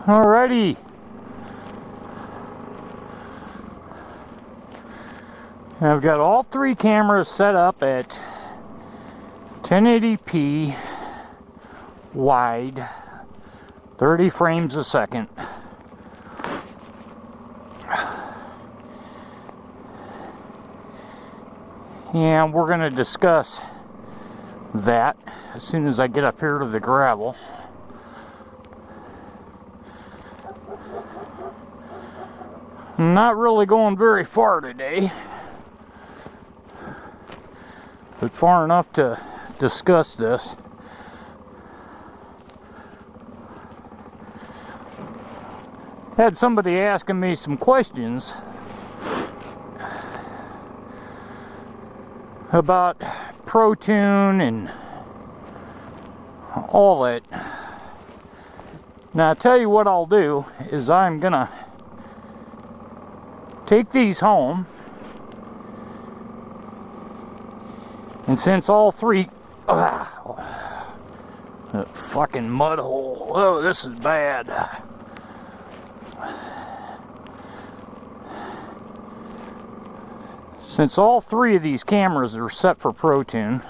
Alrighty. I've got all three cameras set up at 1080p wide, 30 frames a second. And we're going to discuss that as soon as I get up here to the gravel. I'm not really going very far today, but far enough to discuss this. Had somebody asking me some questions about ProTune and all that. Now, I'll tell you what I'll do is I'm gonna take these home, and since all three that fucking mud hole, oh, this is bad. Since all three of these cameras are set for ProTune,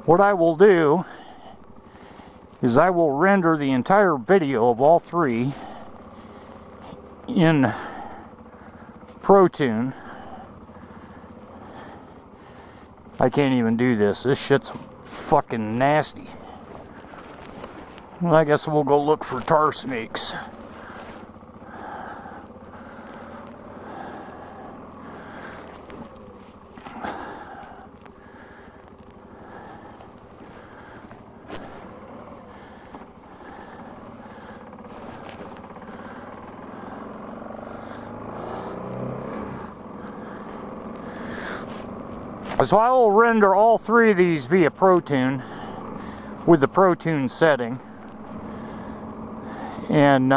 what I will do is I will render the entire video of all three in ProTune. I can't even do this. This shit's fucking nasty. Well, I guess we'll go look for tar snakes. So I will render all three of these via ProTune with the ProTune setting. And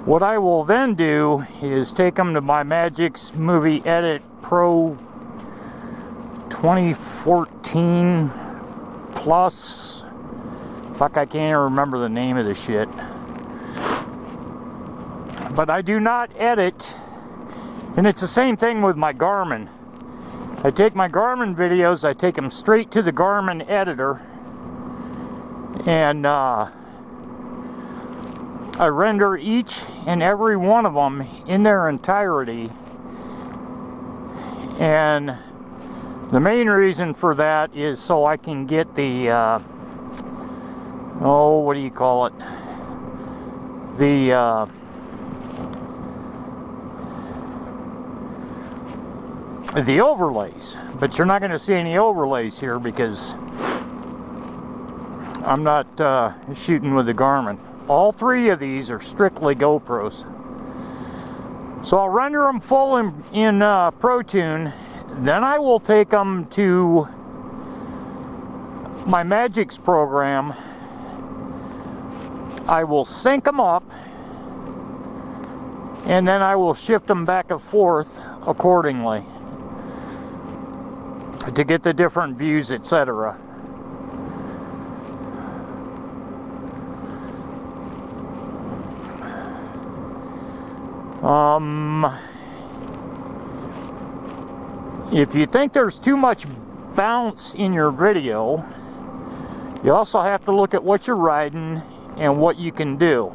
what I will then do is take them to my Magix Movie Edit Pro 2014 Plus. Fuck, I can't even remember the name of the shit. But I do not edit, and it's the same thing with my Garmin. I take my Garmin videos, I take them straight to the Garmin editor, and I render each and every one of them in their entirety. And the main reason for that is so I can get the, what do you call it? The overlays, but you're not going to see any overlays here because I'm not shooting with the Garmin. All three of these are strictly GoPros. So I'll render them full in ProTune, then I will take them to my Magix program. I will sync them up, and then I will shift them back and forth accordingly to get the different views, etc. If you think there's too much bounce in your video, you also have to look at what you're riding and what you can do.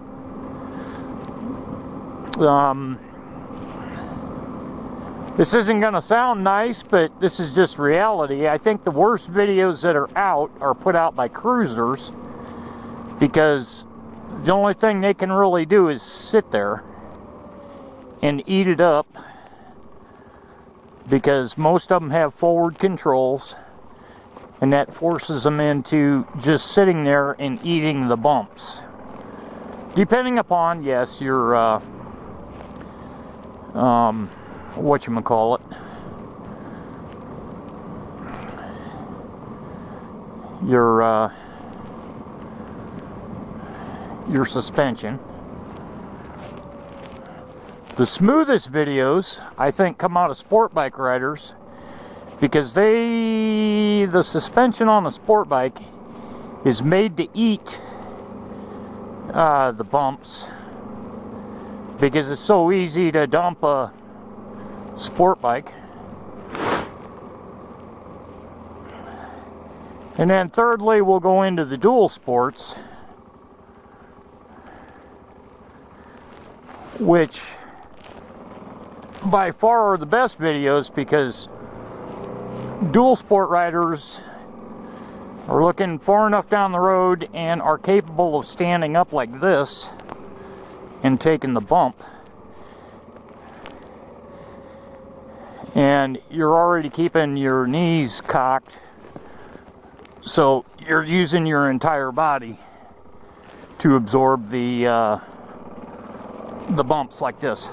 This isn't going to sound nice, but this is just reality. I think the worst videos that are out are put out by cruisers, because the only thing they can really do is sit there and eat it up, because most of them have forward controls, and that forces them into just sitting there and eating the bumps. Depending upon, yes, your whatchamacallit, your suspension. The smoothest videos, I think, come out of sport bike riders because the suspension on a sport bike is made to eat the bumps, because it's so easy to dump a sport bike. And then thirdly, we'll go into the dual sports, which by far are the best videos, because dual sport riders are looking far enough down the road and are capable of standing up like this and taking the bump. And you're already keeping your knees cocked, so you're using your entire body to absorb the bumps like this.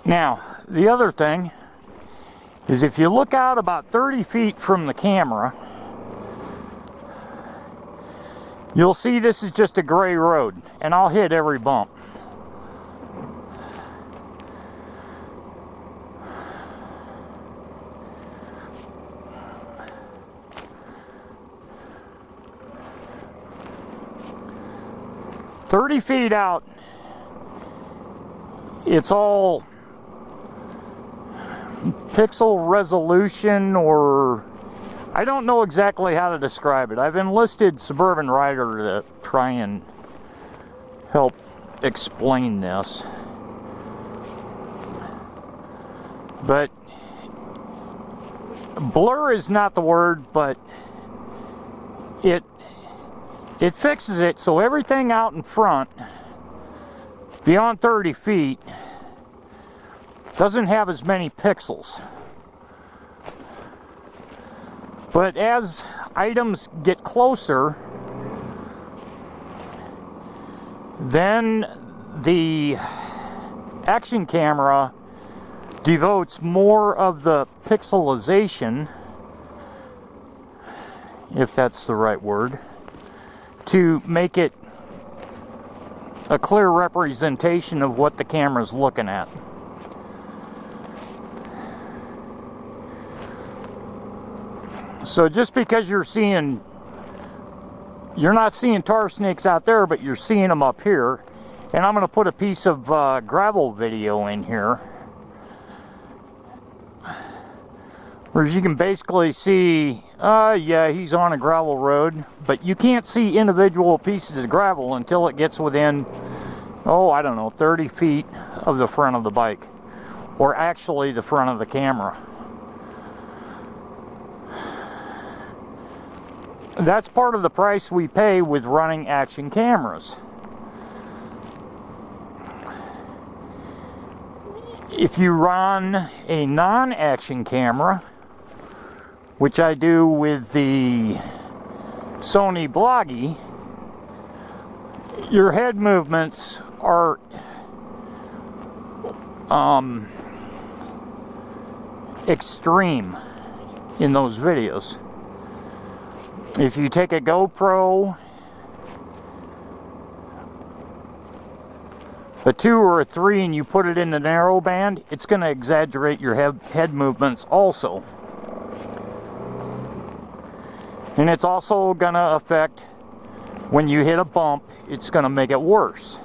Now, the other thing is, if you look out about 30 feet from the camera, you'll see this is just a gray road, and I'll hit every bump. "30 feet out, it's all pixel resolution, or I don't know exactly how to describe it. I've enlisted Suburban Rider to try and help explain this. But blur is not the word, but it fixes it so everything out in front beyond 30 feet doesn't have as many pixels. But as items get closer, then the action camera devotes more of the pixelization, if that's the right word, to make it a clear representation of what the camera's looking at. So just because you're not seeing tar snakes out there, but you're seeing them up here. And I'm going to put a piece of gravel video in here, where you can basically see, yeah, he's on a gravel road, but you can't see individual pieces of gravel until it gets within, oh, I don't know, 30 feet of the front of the bike, or actually the front of the camera. That's part of the price we pay with running action cameras. If you run a non-action camera, which I do with the Sony Bloggie, your head movements are extreme in those videos. If you take a GoPro, a 2 or a 3, and you put it in the narrow band, it's going to exaggerate your head movements also. And it's also going to affect, when you hit a bump, it's going to make it worse.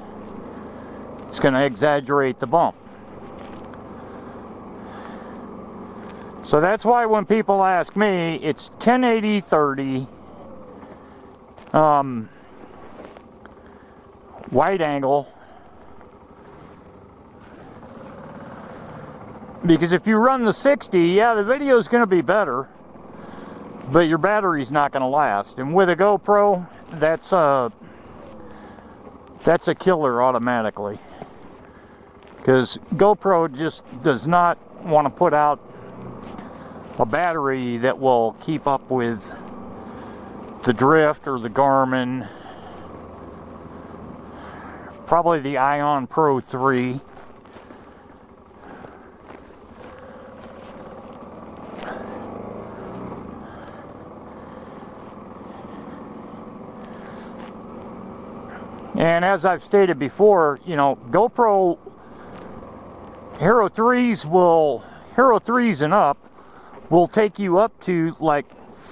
It's going to exaggerate the bump. So that's why when people ask me, it's 1080-30, wide angle. Because if you run the 60, yeah, the video is going to be better, but your battery's not going to last. And with a GoPro, that's a killer automatically. Because GoPro just does not want to put out a battery that will keep up with the Drift or the Garmin. Probably the Ion Pro 3. And as I've stated before, you know, GoPro Hero 3s and up will take you up to like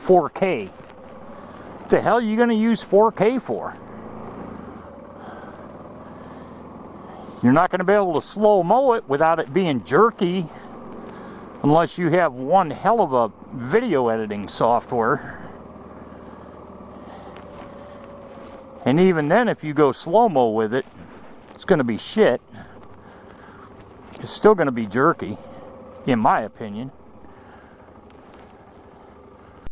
4K. What the hell are you going to use 4K for? You're not going to be able to slow-mo it without it being jerky, unless you have one hell of a video editing software. And even then, if you go slow-mo with it, it's going to be shit. It's still going to be jerky, in my opinion.